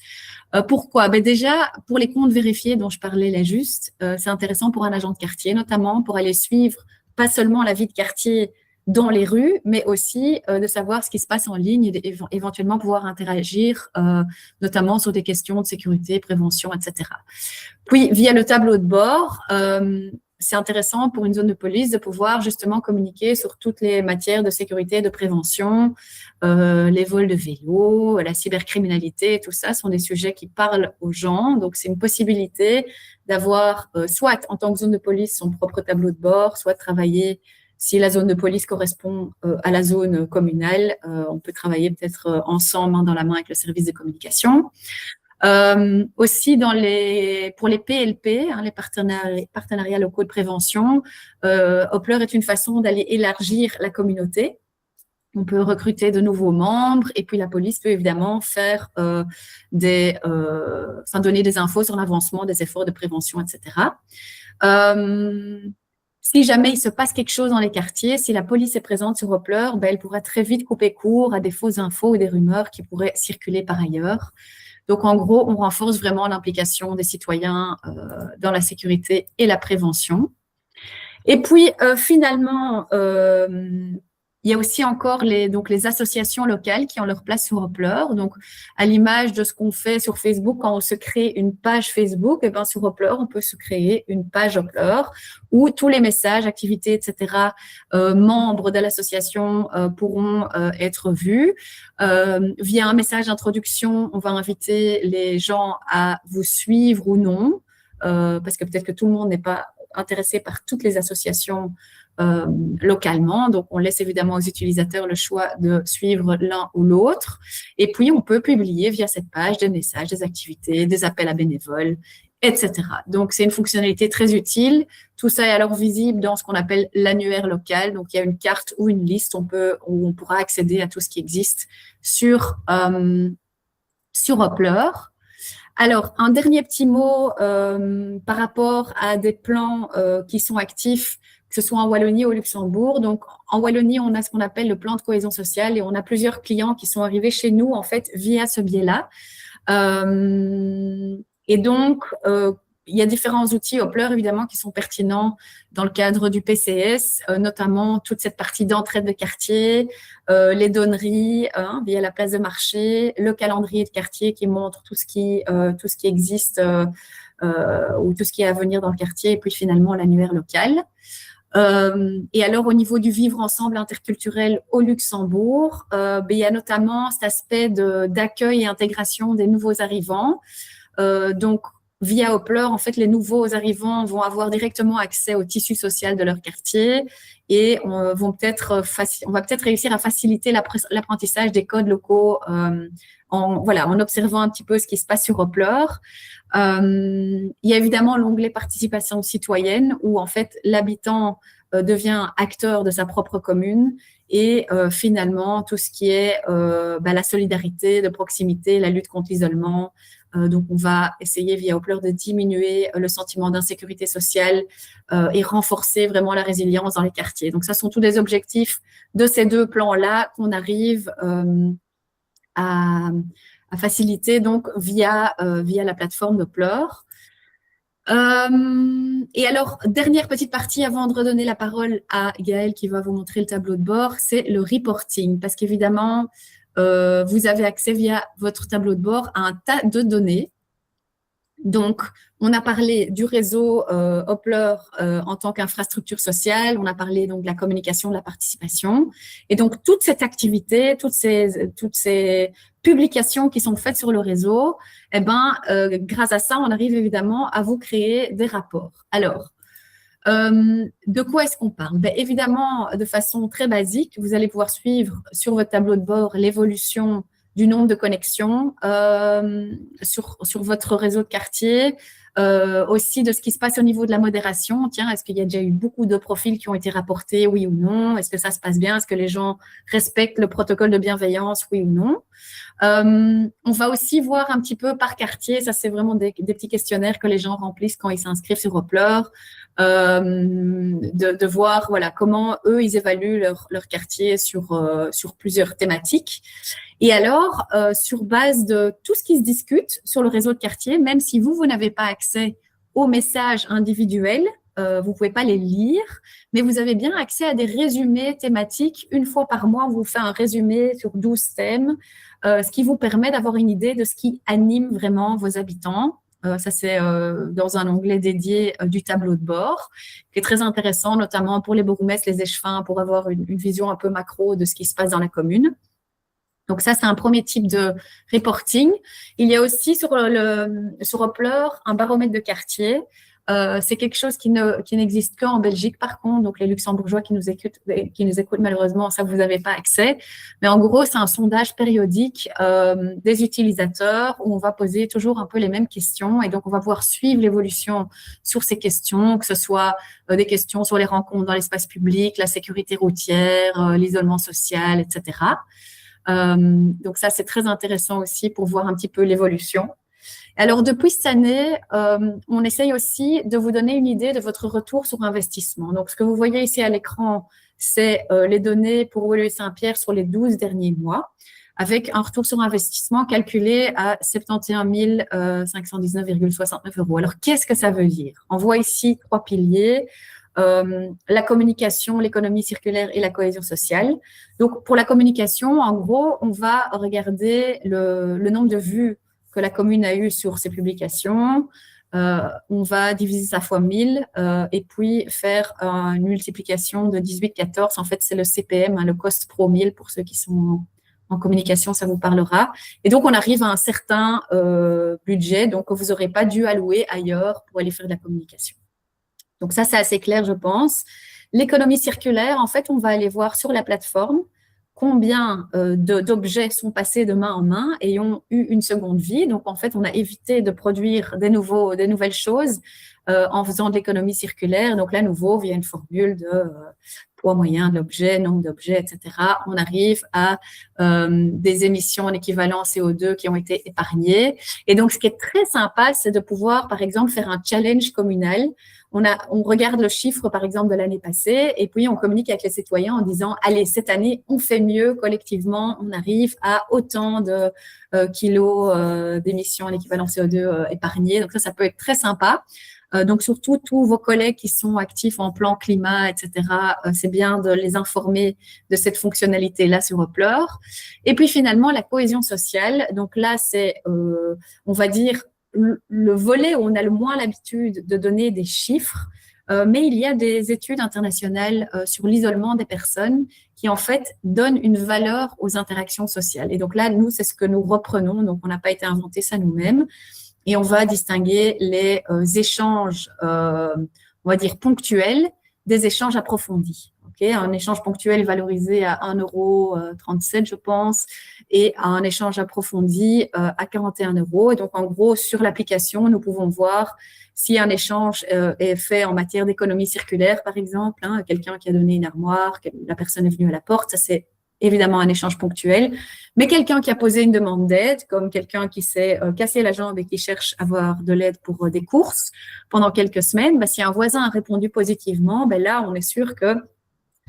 Pourquoi? Ben déjà, pour les comptes vérifiés dont je parlais là juste, c'est intéressant pour un agent de quartier, notamment pour aller suivre pas seulement la vie de quartier dans les rues, mais aussi de savoir ce qui se passe en ligne et éventuellement pouvoir interagir, notamment sur des questions de sécurité, prévention, etc. Puis, via le tableau de bord, c'est intéressant pour une zone de police de pouvoir justement communiquer sur toutes les matières de sécurité, de prévention, les vols de vélo, la cybercriminalité, tout ça sont des sujets qui parlent aux gens. Donc, c'est une possibilité d'avoir soit en tant que zone de police son propre tableau de bord, soit de travailler, si la zone de police correspond à la zone communale, on peut travailler peut-être ensemble, main dans la main avec le service de communication. Aussi pour les PLP, les partenariats locaux de prévention, Hoppler est une façon d'aller élargir la communauté. On peut recruter de nouveaux membres et puis la police peut évidemment faire donner des infos sur l'avancement des efforts de prévention, etc. Si jamais il se passe quelque chose dans les quartiers, si la police est présente sur Hoppler, elle pourra très vite couper court à des fausses infos ou des rumeurs qui pourraient circuler par ailleurs. Donc, en gros, on renforce vraiment l'implication des citoyens dans la sécurité et la prévention. Et puis, finalement, il y a aussi encore les associations locales qui ont leur place sur Hoppler. Donc, à l'image de ce qu'on fait sur Facebook, quand on se crée une page Facebook, et sur Hoppler, on peut se créer une page Hoppler où tous les messages, activités, etc., membres de l'association pourront être vus. Via un message d'introduction, on va inviter les gens à vous suivre ou non, parce que peut-être que tout le monde n'est pas intéressé par toutes les associations localement. Donc, on laisse évidemment aux utilisateurs le choix de suivre l'un ou l'autre. Et puis, on peut publier via cette page des messages, des activités, des appels à bénévoles, etc. Donc, c'est une fonctionnalité très utile. Tout ça est alors visible dans ce qu'on appelle l'annuaire local. Donc, il y a une carte ou une liste où on pourra accéder à tout ce qui existe sur Hoppler. Alors, un dernier petit mot par rapport à des plans qui sont actifs, que ce soit en Wallonie ou au Luxembourg. Donc, en Wallonie, on a ce qu'on appelle le plan de cohésion sociale et on a plusieurs clients qui sont arrivés chez nous, en fait, via ce biais-là. Et donc, il y a différents outils Hoppler, évidemment, qui sont pertinents dans le cadre du PCS, notamment toute cette partie d'entraide de quartier, les donneries via la place de marché, le calendrier de quartier qui montre tout ce qui existe ou tout ce qui est à venir dans le quartier, et puis finalement l'annuaire local. Et alors, au niveau du vivre ensemble interculturel au Luxembourg, il y a notamment cet aspect d'accueil et intégration des nouveaux arrivants. Donc, via Hoppler, en fait, les nouveaux arrivants vont avoir directement accès au tissu social de leur quartier et on va peut-être réussir à faciliter l'apprentissage des codes locaux en observant un petit peu ce qui se passe sur Hoppler. Il y a évidemment l'onglet participation citoyenne où en fait l'habitant devient acteur de sa propre commune et finalement tout ce qui est la solidarité de proximité, la lutte contre l'isolement. Donc, on va essayer via Hoppler de diminuer le sentiment d'insécurité sociale et renforcer vraiment la résilience dans les quartiers. Donc, ça sont tous des objectifs de ces deux plans-là qu'on arrive à faciliter donc via la plateforme Hoppler. Et alors, dernière petite partie avant de redonner la parole à Gaëlle qui va vous montrer le tableau de bord, c'est le reporting. Parce qu'évidemment, vous avez accès via votre tableau de bord à un tas de données. Donc, on a parlé du réseau Hoppler en tant qu'infrastructure sociale, on a parlé donc de la communication, de la participation. Et donc, toute cette activité, toutes ces publications qui sont faites sur le réseau, grâce à ça, on arrive évidemment à vous créer des rapports. Alors, de quoi est-ce qu'on parle? Évidemment, de façon très basique, vous allez pouvoir suivre sur votre tableau de bord l'évolution du nombre de connexions sur votre réseau de quartier, aussi de ce qui se passe au niveau de la modération. Tiens, est-ce qu'il y a déjà eu beaucoup de profils qui ont été rapportés, oui ou non? Est-ce que ça se passe bien? Est-ce que les gens respectent le protocole de bienveillance, oui ou non? On va aussi voir un petit peu par quartier, ça c'est vraiment des petits questionnaires que les gens remplissent quand ils s'inscrivent sur Hoppler, de voir voilà comment eux ils évaluent leur quartier sur plusieurs thématiques. Et alors, sur base de tout ce qui se discute sur le réseau de quartier, même si vous n'avez pas accès aux messages individuels, vous pouvez pas les lire, mais vous avez bien accès à des résumés thématiques. Une fois par mois, on vous fait un résumé sur 12 thèmes, ce qui vous permet d'avoir une idée de ce qui anime vraiment vos habitants. Ça, c'est dans un onglet dédié du tableau de bord, qui est très intéressant, notamment pour les bourgmestres, les échevins, pour avoir une vision un peu macro de ce qui se passe dans la commune. Donc ça, c'est un premier type de reporting. Il y a aussi sur Hoppler un baromètre de quartier. C'est quelque chose qui n'existe qu'en Belgique, par contre. Donc, les Luxembourgeois qui nous écoutent, malheureusement, ça, vous n'avez pas accès. Mais en gros, c'est un sondage périodique des utilisateurs où on va poser toujours un peu les mêmes questions. Et donc, on va pouvoir suivre l'évolution sur ces questions, que ce soit des questions sur les rencontres dans l'espace public, la sécurité routière, l'isolement social, etc. Donc, ça, c'est très intéressant aussi pour voir un petit peu l'évolution. Alors, depuis cette année, on essaye aussi de vous donner une idée de votre retour sur investissement. Donc, ce que vous voyez ici à l'écran, c'est les données pour Woluwe Saint-Pierre sur les 12 derniers mois, avec un retour sur investissement calculé à 71 519,69 €. Alors, qu'est-ce que ça veut dire? On voit ici 3 piliers. La communication, l'économie circulaire et la cohésion sociale. Donc, pour la communication, en gros, on va regarder le nombre de vues que la commune a eu sur ses publications. On va diviser ça fois 1000 et puis faire une multiplication de 18-14. En fait, c'est le CPM, le cost pro 1000 pour ceux qui sont en communication, ça vous parlera. Et donc, on arrive à un certain budget donc que vous n'aurez pas dû allouer ailleurs pour aller faire de la communication. Donc ça, c'est assez clair, je pense. L'économie circulaire, en fait, on va aller voir sur la plateforme combien d'objets sont passés de main en main et ont eu une seconde vie. Donc, en fait, on a évité de produire des nouvelles choses en faisant de l'économie circulaire. Donc, là, nouveau, via une formule de poids moyen de l'objet, nombre d'objets, etc., on arrive à des émissions en équivalent CO2 qui ont été épargnées. Et donc, ce qui est très sympa, c'est de pouvoir, par exemple, faire un challenge communal. On regarde le chiffre, par exemple, de l'année passée, et puis on communique avec les citoyens en disant « Allez, cette année, on fait mieux collectivement, on arrive à autant de kilos d'émissions en équivalent CO2 épargnés. » Donc ça peut être très sympa. Donc surtout, tous vos collègues qui sont actifs en plan climat, etc., c'est bien de les informer de cette fonctionnalité-là sur Hoppler. Et puis finalement, la cohésion sociale. Donc là, c'est, on va dire, le volet où on a le moins l'habitude de donner des chiffres, mais il y a des études internationales sur l'isolement des personnes qui, en fait, donnent une valeur aux interactions sociales. Et donc là, nous, c'est ce que nous reprenons, donc on n'a pas été inventé ça nous-mêmes. et on va distinguer les échanges, on va dire, ponctuels des échanges approfondis. Okay, un échange ponctuel valorisé à 1,37 €, je pense, et un échange approfondi à 41 €. Et donc, en gros, sur l'application, nous pouvons voir si un échange est fait en matière d'économie circulaire, par exemple, hein, quelqu'un qui a donné une armoire, la personne est venue à la porte, ça c'est évidemment un échange ponctuel, mais quelqu'un qui a posé une demande d'aide, comme quelqu'un qui s'est cassé la jambe et qui cherche à avoir de l'aide pour des courses pendant quelques semaines, si un voisin a répondu positivement, là, on est sûr que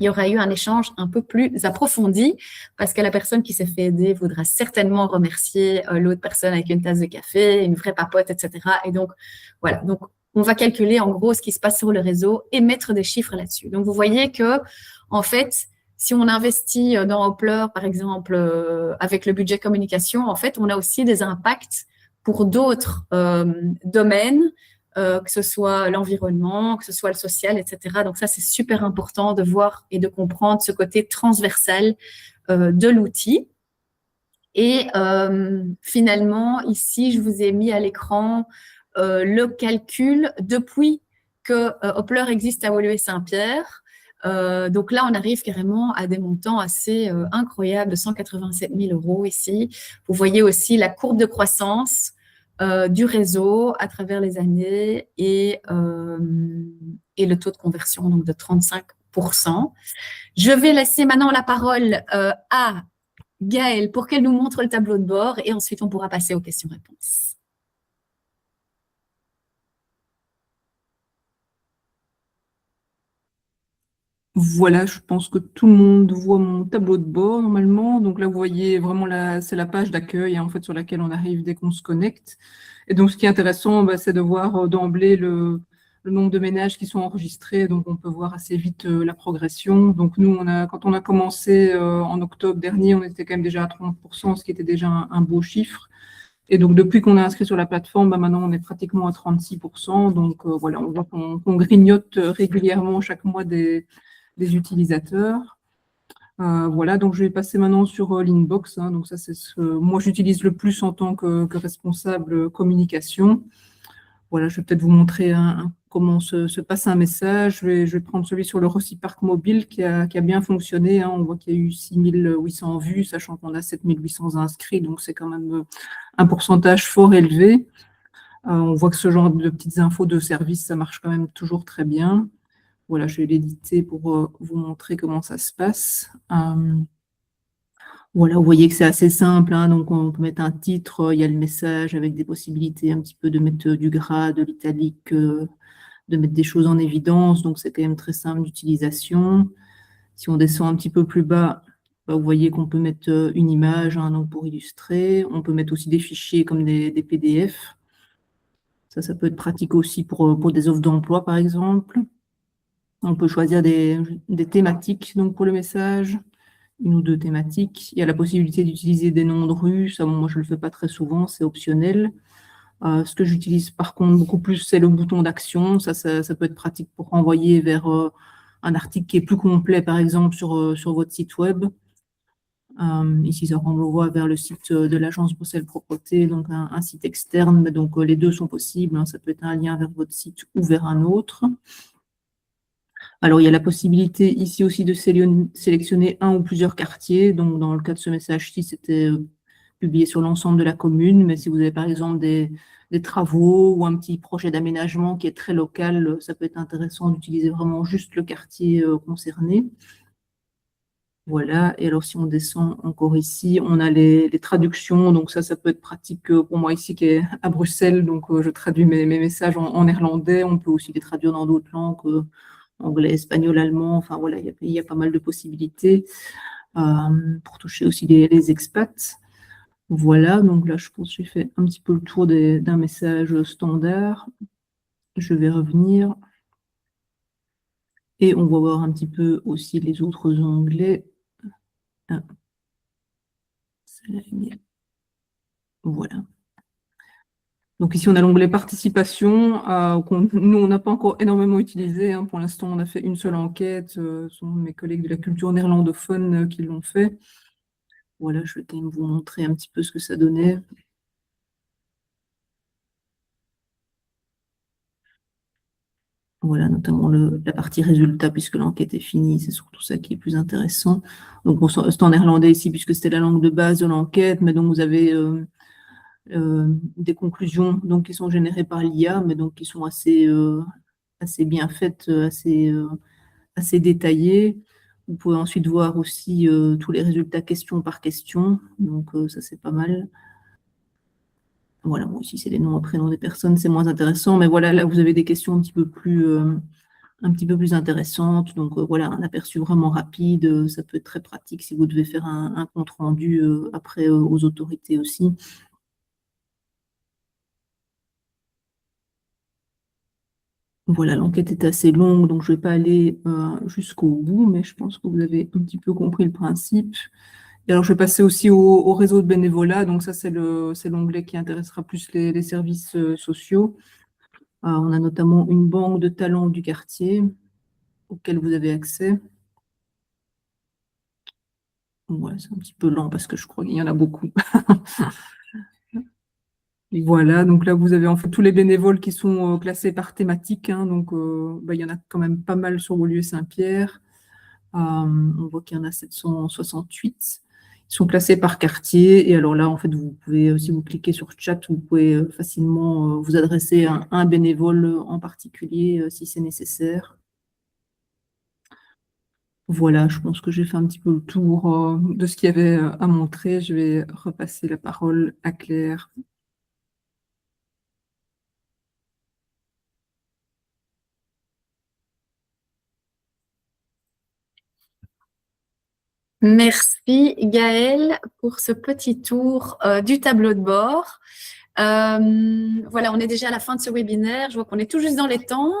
il y aura eu un échange un peu plus approfondi parce que la personne qui s'est fait aider voudra certainement remercier l'autre personne avec une tasse de café, une vraie papote, etc. Et donc, voilà. Donc, on va calculer en gros ce qui se passe sur le réseau et mettre des chiffres là-dessus. Donc, vous voyez que, en fait, si on investit dans Hoopla, par exemple, avec le budget communication, en fait, on a aussi des impacts pour d'autres domaines, que ce soit l'environnement, que ce soit le social, etc. Donc ça, c'est super important de voir et de comprendre ce côté transversal de l'outil. Et finalement, ici, je vous ai mis à l'écran le calcul depuis que Hoopla existe à Woluwe-Saint-Pierre. Donc là, on arrive carrément à des montants assez incroyables de 187 000 € ici. Vous voyez aussi la courbe de croissance du réseau à travers les années et le taux de conversion donc de 35%. Je vais laisser maintenant la parole à Gaëlle pour qu'elle nous montre le tableau de bord et ensuite on pourra passer aux questions-réponses. Voilà, je pense que tout le monde voit mon tableau de bord normalement. Donc là, vous voyez vraiment c'est la page d'accueil en fait sur laquelle on arrive dès qu'on se connecte. Et donc, ce qui est intéressant, c'est de voir d'emblée le nombre de ménages qui sont enregistrés. Donc, on peut voir assez vite la progression. Donc, nous, quand on a commencé en octobre dernier, on était quand même déjà à 30%, ce qui était déjà un beau chiffre. Et donc, depuis qu'on est inscrit sur la plateforme, maintenant, on est pratiquement à 36%. Donc, voilà, on voit qu'on grignote régulièrement chaque mois des utilisateurs. Voilà, donc je vais passer maintenant sur l'inbox. Donc ça, c'est ce que moi j'utilise le plus en tant que responsable communication. Voilà, je vais peut-être vous montrer comment se passe un message. Je vais prendre celui sur le Reciparc mobile qui a bien fonctionné. On voit qu'il y a eu 6800 vues, sachant qu'on a 7800 inscrits, donc c'est quand même un pourcentage fort élevé. On voit que ce genre de petites infos de service, ça marche quand même toujours très bien. Voilà, je vais l'éditer pour vous montrer comment ça se passe. Voilà, vous voyez que c'est assez simple, donc on peut mettre un titre, il y a le message avec des possibilités un petit peu de mettre du gras, de l'italique, de mettre des choses en évidence, donc c'est quand même très simple d'utilisation. Si on descend un petit peu plus bas, vous voyez qu'on peut mettre une image donc pour illustrer. On peut mettre aussi des fichiers comme des PDF. Ça peut être pratique aussi pour des offres d'emploi, par exemple. On peut choisir des thématiques donc pour le message, une ou deux thématiques. Il y a la possibilité d'utiliser des noms de rues. Ça, moi, je ne le fais pas très souvent, c'est optionnel. Ce que j'utilise par contre beaucoup plus, c'est le bouton d'action. Ça peut être pratique pour renvoyer vers un article qui est plus complet, par exemple, sur votre site web. Ici, ça renvoie vers le site de l'agence Bruxelles Propreté, donc un site externe. Mais donc, les deux sont possibles. Ça peut être un lien vers votre site ou vers un autre. Alors, il y a la possibilité ici aussi de sélectionner un ou plusieurs quartiers. Donc, dans le cas de ce message-ci, c'était publié sur l'ensemble de la commune. Mais si vous avez par exemple des travaux ou un petit projet d'aménagement qui est très local, ça peut être intéressant d'utiliser vraiment juste le quartier concerné. Voilà. Et alors, si on descend encore ici, on a les traductions. Donc, ça peut être pratique pour moi ici qui est à Bruxelles. Donc, je traduis mes messages en néerlandais. On peut aussi les traduire dans d'autres langues. Anglais, espagnol, allemand, enfin voilà, il y a pas mal de possibilités pour toucher aussi les expats. Voilà, donc là, je pense que j'ai fait un petit peu le tour d'un message standard. Je vais revenir. Et on va voir un petit peu aussi les autres onglets. Voilà. Donc ici, on a l'onglet participation, nous, on n'a pas encore énormément utilisé. Pour l'instant, on a fait une seule enquête. Ce sont mes collègues de la culture néerlandophone qui l'ont fait. Voilà, je vais quand même vous montrer un petit peu ce que ça donnait. Voilà, notamment la partie résultat, puisque l'enquête est finie, c'est surtout ça qui est plus intéressant. Donc, c'est en néerlandais ici, puisque c'était la langue de base de l'enquête, mais donc vous avez des conclusions donc, qui sont générées par l'IA, mais donc qui sont assez bien faites, assez détaillées. Vous pouvez ensuite voir aussi tous les résultats question par question, donc ça c'est pas mal. Voilà, bon, ici c'est les noms et prénoms des personnes, c'est moins intéressant, mais voilà, là vous avez des questions un petit peu plus intéressantes, donc voilà, un aperçu vraiment rapide, ça peut être très pratique si vous devez faire un compte rendu après aux autorités aussi. Voilà, l'enquête est assez longue, donc je ne vais pas aller jusqu'au bout, mais je pense que vous avez un petit peu compris le principe. Et alors, je vais passer aussi au réseau de bénévolat. Donc ça, c'est l'onglet qui intéressera plus les services sociaux. On a notamment une banque de talents du quartier auquel vous avez accès. Ouais, c'est un petit peu lent parce que je crois qu'il y en a beaucoup. Et voilà, donc là, vous avez en fait tous les bénévoles qui sont classés par thématique, hein. Donc, il y en a quand même pas mal sur Beaulieu-Saint-Pierre. On voit qu'il y en a 768. Ils sont classés par quartier. Et alors là, en fait, vous pouvez, si vous cliquez sur chat, vous pouvez facilement vous adresser à un bénévole en particulier si c'est nécessaire. Voilà, je pense que j'ai fait un petit peu le tour de ce qu'il y avait à montrer. Je vais repasser la parole à Claire. Merci Gaëlle pour ce petit tour du tableau de bord. Voilà, on est déjà à la fin de ce webinaire. Je vois qu'on est tout juste dans les temps.